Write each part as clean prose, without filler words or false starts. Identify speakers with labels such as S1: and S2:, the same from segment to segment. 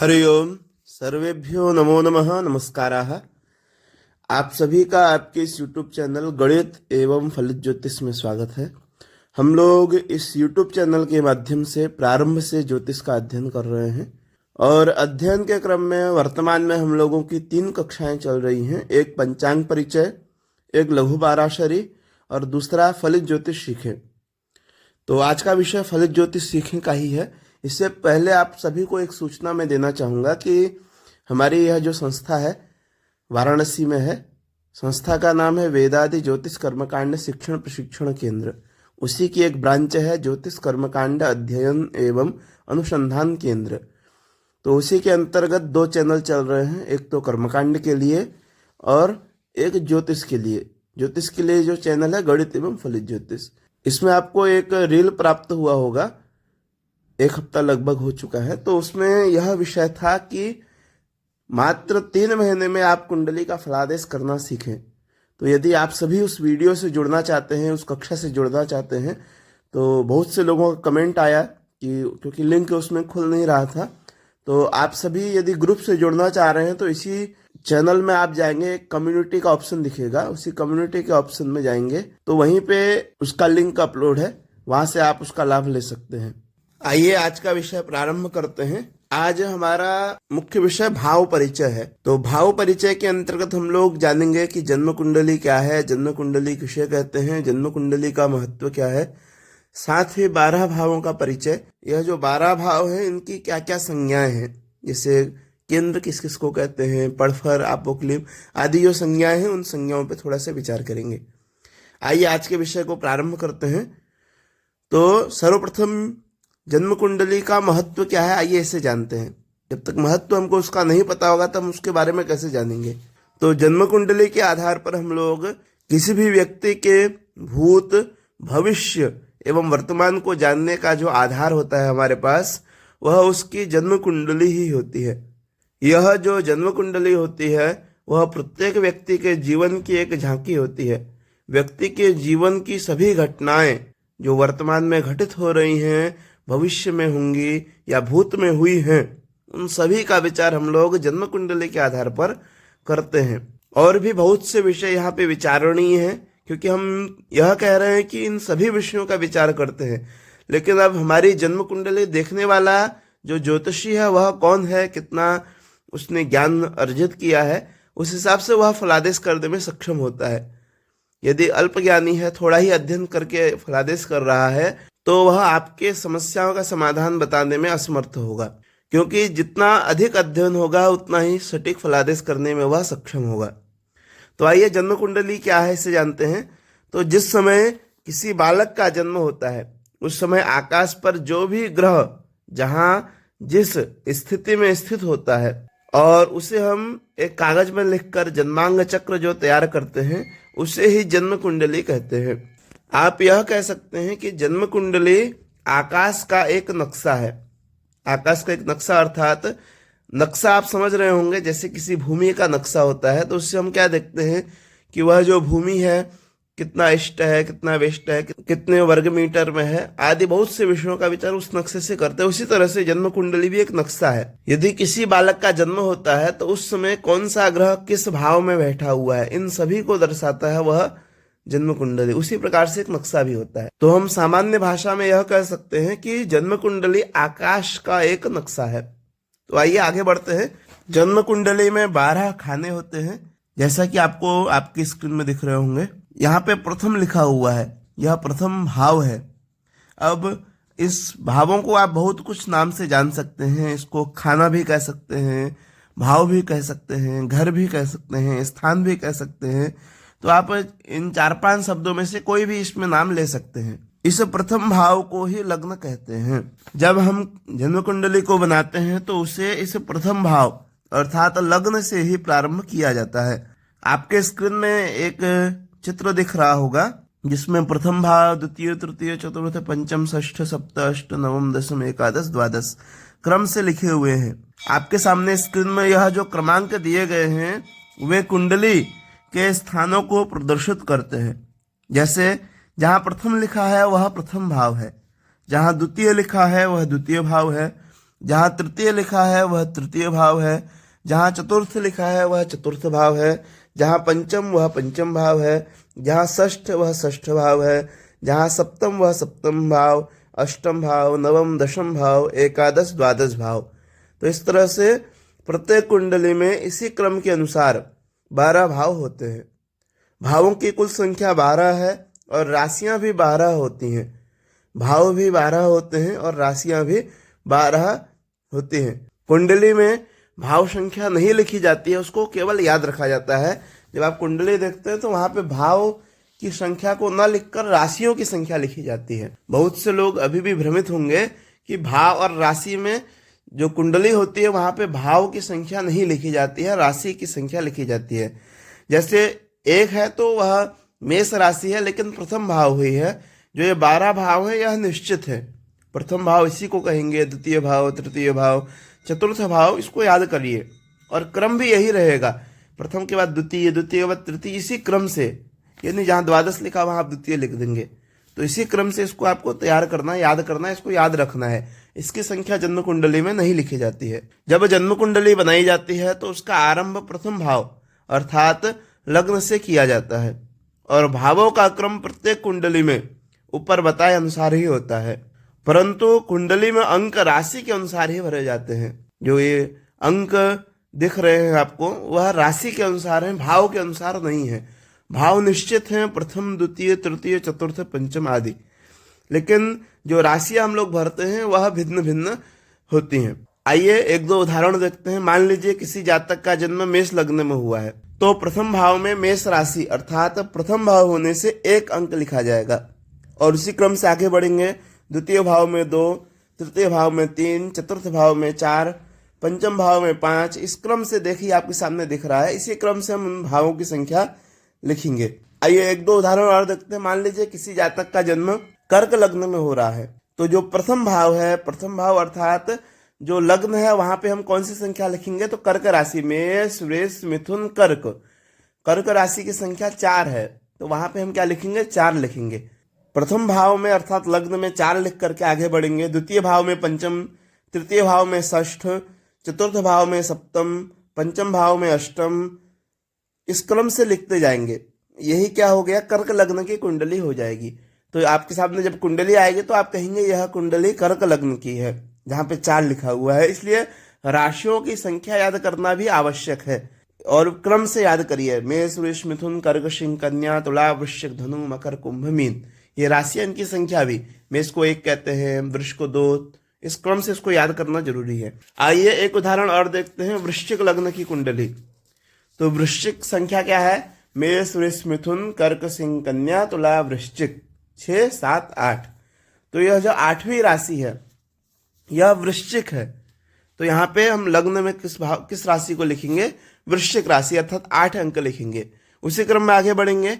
S1: हरि ओम। सर्वेभ्यो नमो नमः। नमस्काराः। आप सभी का आपके इस YouTube चैनल गणित एवं फलित ज्योतिष में स्वागत है। हम लोग इस YouTube चैनल के माध्यम से प्रारंभ से ज्योतिष का अध्ययन कर रहे हैं और अध्ययन के क्रम में वर्तमान में हम लोगों की 3 कक्षाएं चल रही हैं। एक पंचांग परिचय, एक लघु बाराशरी और दूसरा फलित ज्योतिष सीखें। तो आज का विषय फलित ज्योतिष सीखें का ही है। इससे पहले आप सभी को एक सूचना मैं देना चाहूँगा कि हमारी यह जो संस्था है वाराणसी में है। संस्था का नाम है वेदादि ज्योतिष कर्मकांड शिक्षण प्रशिक्षण केंद्र। उसी की एक ब्रांच है ज्योतिष कर्मकांड अध्ययन एवं अनुसंधान केंद्र। तो उसी के अंतर्गत 2 चैनल चल रहे हैं, एक तो कर्मकांड के लिए और एक ज्योतिष के लिए। ज्योतिष के लिए जो चैनल है गणित एवं फलित ज्योतिष, इसमें आपको एक रील प्राप्त हुआ होगा, 1 हफ्ता लगभग हो चुका है। तो उसमें यह विषय था कि मात्र 3 महीने में आप कुंडली का फलादेश करना सीखें। तो यदि आप सभी उस वीडियो से जुड़ना चाहते हैं, उस कक्षा से जुड़ना चाहते हैं, तो बहुत से लोगों का कमेंट आया कि क्योंकि लिंक उसमें खुल नहीं रहा था। तो आप सभी यदि ग्रुप से जुड़ना चाह रहे हैं तो इसी चैनल में आप जाएंगे, एक कम्युनिटी का ऑप्शन दिखेगा, उसी कम्युनिटी के ऑप्शन में जाएंगे तो वहीं पे उसका लिंक अपलोड है, वहां से आप उसका लाभ ले सकते हैं। आइए आज का विषय प्रारंभ करते हैं। आज हमारा मुख्य विषय भाव परिचय है। तो भाव परिचय के अंतर्गत हम लोग जानेंगे कि जन्म कुंडली क्या है, जन्म कुंडली किसे कहते हैं, जन्म कुंडली का महत्व क्या है, साथ ही 12 भावों का परिचय। यह जो 12 भाव हैं इनकी क्या क्या संज्ञाएं हैं, जैसे केंद्र किस किस को कहते हैं, पड़फर आपोक्लिप आदि जो संज्ञाएं हैं, उन संज्ञाओं पर थोड़ा सा विचार करेंगे। आइए आज के विषय को प्रारंभ करते हैं। तो सर्वप्रथम जन्म कुंडली का महत्व क्या है, आइए इसे जानते हैं। जब तक महत्व हमको उसका नहीं पता होगा तब हम उसके बारे में कैसे जानेंगे। तो जन्म कुंडली के आधार पर हम लोग किसी भी व्यक्ति के भूत भविष्य एवं वर्तमान को जानने का जो आधार होता है हमारे पास, वह उसकी जन्म कुंडली ही होती है। यह जो जन्म कुंडली होती है वह प्रत्येक व्यक्ति के जीवन की एक झांकी होती है। व्यक्ति के जीवन की सभी घटनाएं जो वर्तमान में घटित हो रही हैं, भविष्य में होंगी या भूत में हुई हैं, उन सभी का विचार हम लोग जन्म कुंडली के आधार पर करते हैं। और भी बहुत से विषय यहाँ पे विचारणीय हैं, क्योंकि हम यह कह रहे हैं कि इन सभी विषयों का विचार करते हैं। लेकिन अब हमारी जन्म कुंडली देखने वाला जो ज्योतिषी है वह कौन है, कितना उसने ज्ञान अर्जित किया है, उस हिसाब से वह फलादेश करने में सक्षम होता है। यदि अल्प ज्ञानी है, थोड़ा ही अध्ययन करके फलादेश कर रहा है, तो वह आपके समस्याओं का समाधान बताने में असमर्थ होगा, क्योंकि जितना अधिक अध्ययन होगा उतना ही सटीक फलादेश करने में वह सक्षम होगा। तो आइए जन्म कुंडली क्या है इसे जानते हैं। तो जिस समय किसी बालक का जन्म होता है उस समय आकाश पर जो भी ग्रह जहां जिस स्थिति में स्थित होता है और उसे हम एक कागज में लिखकर जन्मांग चक्र जो तैयार करते हैं उसे ही जन्म कुंडली कहते हैं। आप यह कह सकते हैं कि जन्म कुंडली आकाश का एक नक्शा है। आकाश का एक नक्शा अर्थात नक्शा आप समझ रहे होंगे, जैसे किसी भूमि का नक्शा होता है तो उससे हम क्या देखते हैं कि वह जो भूमि है कितना ईस्ट है, कितना वेस्ट है, कितने वर्ग मीटर में है, आदि बहुत से विषयों का विचार उस नक्शे से करते हैं। उसी तरह से जन्म कुंडली भी एक नक्शा है। यदि किसी बालक का जन्म होता है तो उस समय कौन सा ग्रह किस भाव में बैठा हुआ है, इन सभी को दर्शाता है वह जन्म कुंडली। उसी प्रकार से एक नक्शा भी होता है। तो हम सामान्य भाषा में यह कह सकते हैं कि जन्म कुंडली आकाश का एक नक्शा है। तो आइए आगे बढ़ते हैं। जन्म कुंडली में 12 खाने होते हैं, जैसा कि आपको आपकी स्क्रीन में दिख रहे होंगे। यहाँ पे प्रथम लिखा हुआ है, यह प्रथम भाव है। अब इस भावों को आप बहुत कुछ नाम से जान सकते हैं। इसको खाना भी कह सकते हैं, भाव भी कह सकते हैं, घर भी कह सकते हैं, स्थान भी कह सकते हैं। तो आप इन 4-5 शब्दों में से कोई भी इसमें नाम ले सकते हैं। इस प्रथम भाव को ही लग्न कहते हैं। जब हम जन्म कुंडली को बनाते हैं तो उसे इस प्रथम भाव अर्थात लग्न से ही प्रारंभ किया जाता है। आपके स्क्रीन में एक चित्र दिख रहा होगा जिसमें प्रथम भाव, द्वितीय, तृतीय, चतुर्थ, पंचम, षष्ठ, सप्त, अष्ट, नवम, दशम, एकादश, द्वादश क्रम से लिखे हुए हैं। आपके सामने स्क्रीन में यह जो क्रमांक दिए गए हैं वे कुंडली के स्थानों को प्रदर्शित करते हैं। जैसे जहां प्रथम लिखा है वह प्रथम भाव है, जहां द्वितीय लिखा है वह द्वितीय भाव है, जहाँ तृतीय लिखा है वह तृतीय भाव है, जहाँ चतुर्थ लिखा है वह चतुर्थ भाव है, जहाँ पंचम वह पंचम भाव है, जहाँ षष्ठ वह षष्ठ भाव है, जहाँ सप्तम वह सप्तम भाव, अष्टम भाव, नवम दशम भाव, एकादश द्वादश भाव। तो इस तरह से प्रत्येक कुंडली में इसी क्रम के अनुसार 12 भाव होते हैं। भावों की कुल संख्या 12 है और राशियां भी 12 होती हैं। भाव भी 12 होते हैं और राशियां भी 12 होती हैं। कुंडली में भाव संख्या नहीं लिखी जाती है, उसको केवल याद रखा जाता है। जब आप कुंडली देखते हैं तो वहां पे भाव की संख्या को न लिखकर राशियों की संख्या लिखी जाती है। बहुत से लोग अभी भी भ्रमित होंगे कि भाव और राशि में जो कुंडली होती है वहां पे भाव की संख्या नहीं लिखी जाती है, राशि की संख्या लिखी जाती है। जैसे एक है तो वह मेष राशि है, लेकिन प्रथम भाव हुई है। जो ये 12 भाव है यह निश्चित है। प्रथम भाव इसी को कहेंगे, द्वितीय भाव, तृतीय भाव, चतुर्थ भाव, इसको याद करिए। और क्रम भी यही रहेगा, प्रथम के बाद द्वितीय, द्वितीय के बाद तृतीय, इसी क्रम से। यानी जहाँ द्वादश लिखा वहां आप द्वितीय लिख देंगे। तो इसी क्रम से इसको आपको तैयार करना है, याद करना है, इसको याद रखना है। इसकी संख्या जन्म कुंडली में नहीं लिखी जाती है। जब जन्म कुंडली बनाई जाती है तो उसका आरंभ प्रथम भाव अर्थात लग्न से किया जाता है और भावों का क्रम प्रत्येक कुंडली में ऊपर बताए अनुसार ही होता है। परंतु कुंडली में अंक राशि के अनुसार ही भरे जाते हैं। जो ये अंक दिख रहे हैं आपको वह राशि के अनुसार हैं, भाव के अनुसार नहीं है। भाव निश्चित हैं, प्रथम, द्वितीय, तृतीय, चतुर्थ, पंचम आदि। लेकिन जो राशियां हम लोग भरते हैं वह भिन्न भिन्न होती हैं। आइए एक दो उदाहरण देखते हैं। मान लीजिए किसी जातक का जन्म मेष लग्न में हुआ है तो प्रथम भाव में मेष राशि अर्थात प्रथम भाव होने से 1 अंक लिखा जाएगा और उसी क्रम से आगे बढ़ेंगे। द्वितीय भाव में 2, तृतीय भाव में 3, चतुर्थ भाव में 4, पंचम भाव में 5। इस क्रम से देखिए आपके सामने दिख रहा है। इसी क्रम से हम उन भावों की संख्या लिखेंगे। आइए एक दो उदाहरण और देखते हैं। मान लीजिए किसी जातक का जन्म कर्क लग्न में हो रहा है तो जो प्रथम भाव है, प्रथम भाव अर्थात जो लग्न है वहां पे हम कौन सी संख्या लिखेंगे? तो कर्क राशि में सुरेश मिथुन कर्क, कर्क राशि की संख्या 4 है तो वहां पे हम क्या लिखेंगे? 4 लिखेंगे। प्रथम भाव में अर्थात लग्न में 4 लिख करके आगे बढ़ेंगे। द्वितीय भाव में पंचम, तृतीय भाव में षष्ठ, चतुर्थ भाव में सप्तम, पंचम भाव में अष्टम, इस क्रम से लिखते जाएंगे। यही क्या हो गया? कर्क लग्न की कुंडली हो जाएगी। तो आपके सामने जब कुंडली आएगी तो आप कहेंगे यह कुंडली कर्क लग्न की है, जहां पे 4 लिखा हुआ है। इसलिए राशियों की संख्या याद करना भी आवश्यक है और क्रम से याद करिए। मेष, वृष, मिथुन, कर्क, सिंह, कन्या, तुला, वृश्चिक, धनु, मकर, कुंभ, मीन, ये राशियां, इनकी संख्या भी। मेष को 1 कहते हैं, वृष को 2, इस क्रम से इसको याद करना जरूरी है। आइए एक उदाहरण और देखते हैं। वृश्चिक लग्न की कुंडली। तो वृश्चिक संख्या क्या है? मेष, वृष, मिथुन, कर्क, सिंह, कन्या, तुला, वृश्चिक, 6, 7, 8। तो यह जो 8वीं राशि है यह वृश्चिक है। तो यहाँ पे हम लग्न में किस राशि को लिखेंगे? वृश्चिक राशि अर्थात 8 अंक लिखेंगे। उसी क्रम में आगे बढ़ेंगे।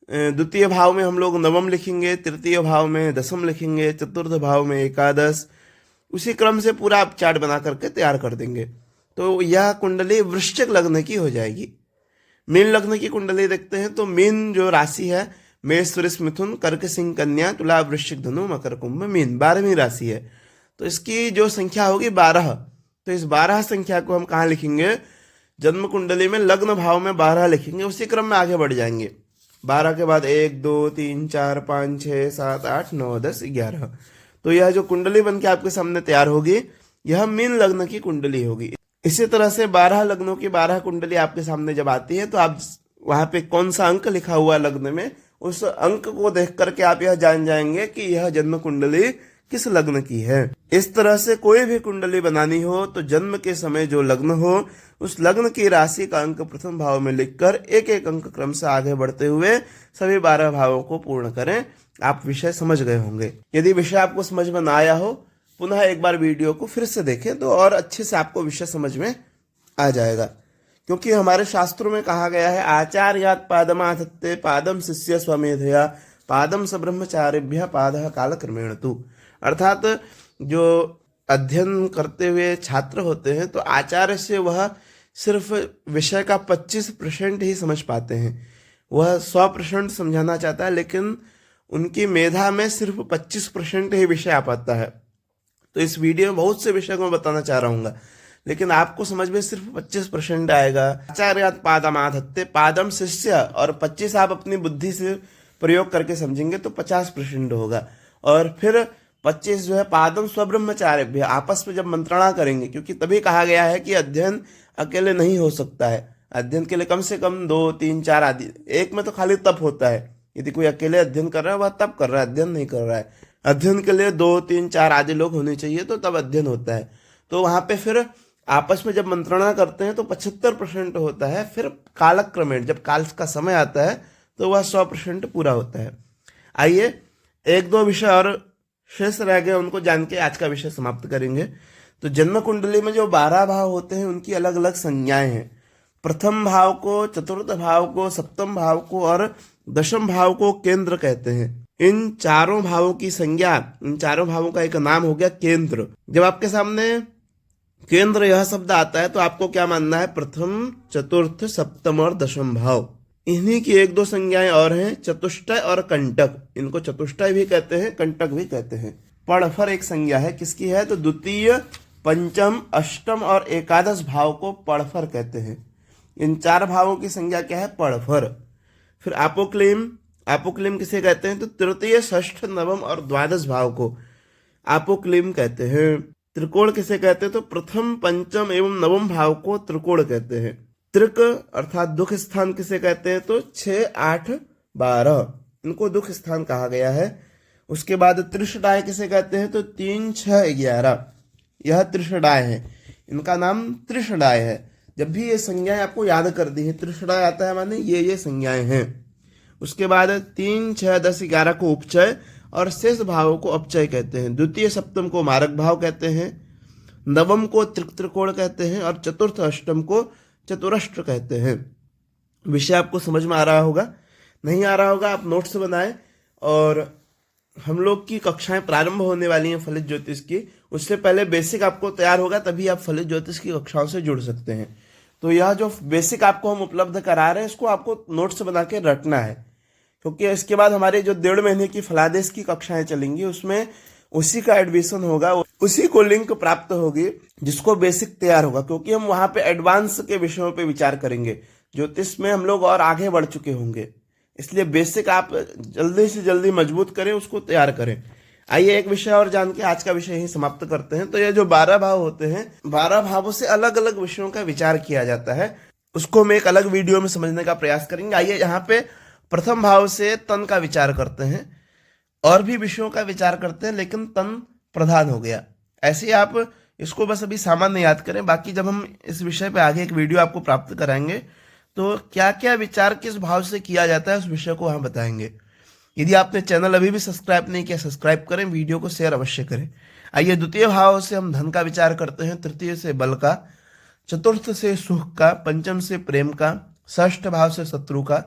S1: द्वितीय भाव में हम लोग नवम लिखेंगे, तृतीय भाव में दशम लिखेंगे, चतुर्थ भाव में एकादश। उसी क्रम से पूरा आप चार्ट बना करके तैयार कर देंगे। तो यह कुंडली वृश्चिक लग्न की हो जाएगी। मीन लग्न की कुंडली देखते हैं। तो मीन जो राशि है, मेष, वृष, मिथुन, कर्क, सिंह, कन्या, तुला, वृश्चिक, धनु, मकर, कुंभ, मीन, 12वीं राशि है। तो इसकी जो संख्या होगी 12। तो इस 12 संख्या को हम कहाँ लिखेंगे? जन्म कुंडली में लग्न भाव में 12 लिखेंगे। उसी क्रम में आगे बढ़ जाएंगे। 12 के बाद 1, 2, 3, 4, 5, 6, 7, 8, 9, 10, 11। तो यह जो कुंडली बन के आपके सामने तैयार होगी यह मीन लग्न की कुंडली होगी। इसी तरह से 12 लग्नों की 12 कुंडली आपके सामने जब आती है तो आप वहां पे कौन सा अंक लिखा हुआ लग्न में, उस अंक को देख करके आप यह जान जाएंगे कि यह जन्म कुंडली किस लग्न की है। इस तरह से कोई भी कुंडली बनानी हो तो जन्म के समय जो लग्न हो उस लग्न की राशि का अंक प्रथम भाव में लिखकर एक एक अंक क्रम से आगे बढ़ते हुए सभी 12 भावों को पूर्ण करें। आप विषय समझ गए होंगे। यदि विषय आपको समझ में ना आया हो पुनः एक बार वीडियो को फिर से देखें तो और अच्छे से आपको विषय समझ में आ जाएगा। क्योंकि हमारे शास्त्रों में कहा गया है आचार्यात् पादमाधत्ते पादम शिष्य स्वमेधया पादम स ब्रह्मचारिभ्य पादः कालक्रमेण तु। अर्थात जो अध्ययन करते हुए छात्र होते हैं तो आचार्य से वह सिर्फ विषय का 25% ही समझ पाते हैं। वह 100% समझाना चाहता है लेकिन उनकी मेधा में सिर्फ 25% ही विषय आ पाता है। तो इस वीडियो में बहुत से विषय को मैं बताना चाह रहा हूँ, लेकिन आपको समझ में सिर्फ 25% आएगा। आचार्यात् पादमाधत्ते पादम शिष्य, और 25 आप अपनी बुद्धि से प्रयोग करके समझेंगे तो 50% होगा। और फिर 25 जो है पादम स्वब्रह्मचार्य, आपस में जब मंत्रणा करेंगे, क्योंकि तभी कहा गया है कि अध्ययन अकेले नहीं हो सकता है। अध्ययन के लिए कम से कम 2, 3, 4 आदि, एक में तो खाली तप होता है। यदि कोई अकेले अध्ययन कर रहा है वह तप कर रहा है, अध्ययन नहीं कर रहा है। अध्ययन के लिए 2, 3, 4 आदि लोग होने चाहिए, तो तब अध्ययन होता है। तो वहां पे फिर आपस में जब मंत्रणा करते हैं तो 75% होता है। फिर कालक्रमेण जब काल का समय आता है तो वह 100% पूरा होता है। आइए एक दो विषय और शेष रह गए, उनको जान के आज का विषय समाप्त करेंगे। तो जन्म कुंडली में जो 12 भाव होते हैं उनकी अलग अलग संज्ञाएं हैं। प्रथम भाव को, चतुर्थ भाव को, सप्तम भाव को और दशम भाव को केंद्र कहते हैं। इन चारों भावों की संज्ञा, इन चारों भावों का एक नाम हो गया केंद्र। जब आपके सामने केंद्र यह शब्द आता है तो आपको क्या मानना है? प्रथम, चतुर्थ, सप्तम और दशम भाव। इन्हीं की एक दो संज्ञाएं और हैं, चतुष्टय और कंटक। इनको चतुष्टय भी कहते हैं, कंटक भी कहते हैं। पड़फर एक संज्ञा है, किसकी है? तो द्वितीय, पंचम, अष्टम और एकादश भाव को पड़फर कहते हैं। इन 4 भावों की संज्ञा क्या है? पड़फर। फिर आपोक्लिम, आपोक्लिम किसे कहते हैं? तो तृतीय, षष्ठ, नवम और द्वादश भाव को आपोक्लिम कहते हैं। त्रिकोण किसे कहते हैं? तो प्रथम, पंचम एवं नवम भाव को त्रिकोण कहते हैं। त्रिक अर्थात दुख स्थान किसे कहते हैं? तो 6, 8, 12 इनको दुख स्थान कहा गया है। उसके बाद त्रिषडाय किसे कहते हैं? तो 3, 6, 11 यह त्रिषडाय है, इनका नाम त्रिषडाय है। जब भी ये संज्ञाएं आपको याद कर दी है, त्रिषडाय आता है माने ये संज्ञाएं हैं। उसके बाद 3, 6, 10, 11 को उपचय और शेष भावों को अपचय कहते हैं। द्वितीय सप्तम को मारक भाव कहते हैं, नवम को त्रिकोण कहते हैं और चतुर्थ अष्टम को चतुरष्ट्र कहते हैं। विषय आपको समझ में आ रहा होगा? नहीं आ रहा होगा आप नोट्स बनाएं। और हम लोग की कक्षाएं प्रारंभ होने वाली हैं फलित ज्योतिष की, उससे पहले बेसिक आपको तैयार होगा, तभी आप फलित ज्योतिष की कक्षाओं से जुड़ सकते हैं। तो यह जो बेसिक आपको हम उपलब्ध करा रहे हैं इसको आपको नोट्स बना के रटना है, क्योंकि इसके बाद हमारे जो 1.5 महीने की फलादेश की कक्षाएं चलेंगी उसमें उसी का एडमिशन होगा, उसी को लिंक प्राप्त होगी जिसको बेसिक तैयार होगा, क्योंकि हम वहां पे एडवांस के विषयों पे विचार करेंगे। ज्योतिष में हम लोग और आगे बढ़ चुके होंगे, इसलिए बेसिक आप जल्दी से जल्दी मजबूत करें, उसको तैयार करें। आइए एक विषय और जान के आज का विषय यही समाप्त करते हैं। तो ये जो 12 भाव होते हैं, 12 भावों से अलग अलग विषयों का विचार किया जाता है, उसको हम एक अलग वीडियो में समझने का प्रयास करेंगे। आइए यहाँ पे प्रथम भाव से तन का विचार करते हैं, और भी विषयों का विचार करते हैं, लेकिन तन प्रधान हो गया। ऐसे ही आप इसको बस अभी सामान्य याद करें, बाकी जब हम इस विषय पे आगे एक वीडियो आपको प्राप्त कराएंगे तो क्या क्या विचार किस भाव से किया जाता है उस विषय को हम बताएंगे। यदि आपने चैनल अभी भी सब्सक्राइब नहीं किया, सब्सक्राइब करें, वीडियो को शेयर अवश्य करें। आइए द्वितीय भाव से हम धन का विचार करते हैं, तृतीय से बल का, चतुर्थ से सुख का, पंचम से प्रेम का, षष्ठ भाव से शत्रु का,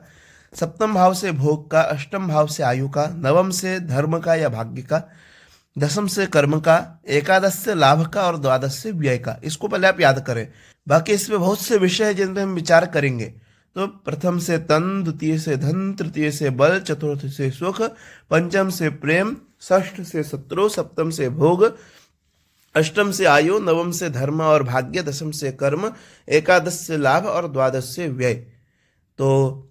S1: सप्तम भाव से भोग का, अष्टम भाव से आयु का, नवम से धर्म का या भाग्य का, दशम से कर्म का, एकादश से लाभ का और द्वादश से व्यय का। इसको पहले आप याद करें, बाकी इसमें बहुत से विषय हैं जिन पर हम विचार करेंगे। तो प्रथम से तन, द्वितीय से धन, तृतीय से बल, चतुर्थ से सुख, पंचम से प्रेम, षष्ठ से शत्रु, सप्तम से भोग, अष्टम से आयु, नवम से धर्म और भाग्य, दशम से कर्म, एकादश से लाभ और द्वादश से व्यय। तो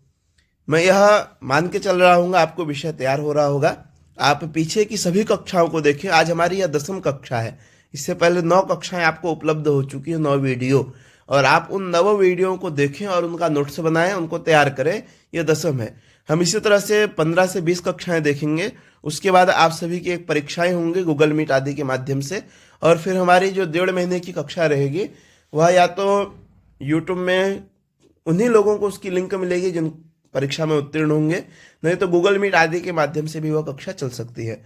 S1: मैं यह मान के चल रहा हूँ आपको विषय तैयार हो रहा होगा। आप पीछे की सभी कक्षाओं को देखें, आज हमारी यह 10वीं कक्षा है। इससे पहले 9 कक्षाएं आपको उपलब्ध हो चुकी है, 9 वीडियो, और आप उन 9 वीडियो को देखें और उनका नोट्स बनाएं, उनको तैयार करें। यह 10वीं है। हम इसी तरह से 15 से 20 कक्षाएं देखेंगे। उसके बाद आप सभी की एक परीक्षाएं होंगी गूगल मीट आदि के माध्यम से, और फिर हमारी जो 1.5 महीने की कक्षा रहेगी वह या तो यूट्यूब में उन्हीं लोगों को उसकी लिंक मिलेगी जिन परीक्षा में उत्तीर्ण होंगे, नहीं तो गूगल मीट आदि के माध्यम से भी वह कक्षा चल सकती है।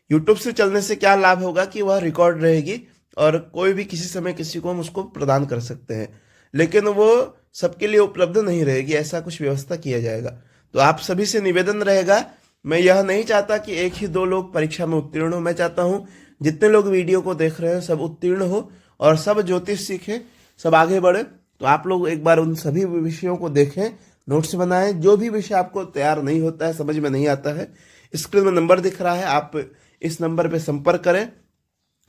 S1: यूट्यूब से चलने से क्या लाभ होगा कि वह रिकॉर्ड रहेगी और कोई भी किसी समय किसी को हम उसको प्रदान कर सकते हैं, लेकिन वो सबके लिए उपलब्ध नहीं रहेगी, ऐसा कुछ व्यवस्था किया जाएगा। तो आप सभी से निवेदन रहेगा, मैं यह नहीं चाहता कि 1 ही 2 लोग परीक्षा में उत्तीर्ण हो। मैं चाहता हूँ जितने लोग वीडियो को देख रहे हैं सब उत्तीर्ण हो और सब ज्योतिष सीखें, सब आगे बढ़े। तो आप लोग एक बार उन सभी विषयों को देखें, नोट्स बनाएं। जो भी विषय आपको तैयार नहीं होता है, समझ में नहीं आता है, स्क्रीन में नंबर दिख रहा है, आप इस नंबर पे संपर्क करें,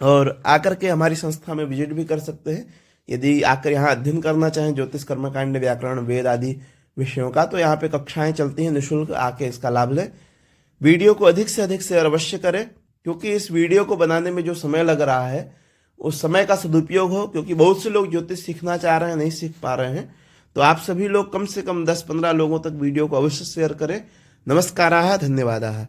S1: और आकर के हमारी संस्था में विजिट भी कर सकते हैं। यदि आकर यहाँ अध्ययन करना चाहें ज्योतिष, कर्मकांड, व्याकरण, वेद आदि विषयों का, तो यहाँ पे कक्षाएं चलती हैं निःशुल्क, आके इसका लाभ लें। वीडियो को अधिक से अधिक शेयर अवश्य करें, क्योंकि इस वीडियो को बनाने में जो समय लग रहा है उस समय का सदुपयोग हो, क्योंकि बहुत से लोग ज्योतिष सीखना चाह रहे हैं, नहीं सीख पा रहे हैं। तो आप सभी लोग कम से कम 10-15 लोगों तक वीडियो को अवश्य शेयर करें। नमस्काराः, धन्यवादाः।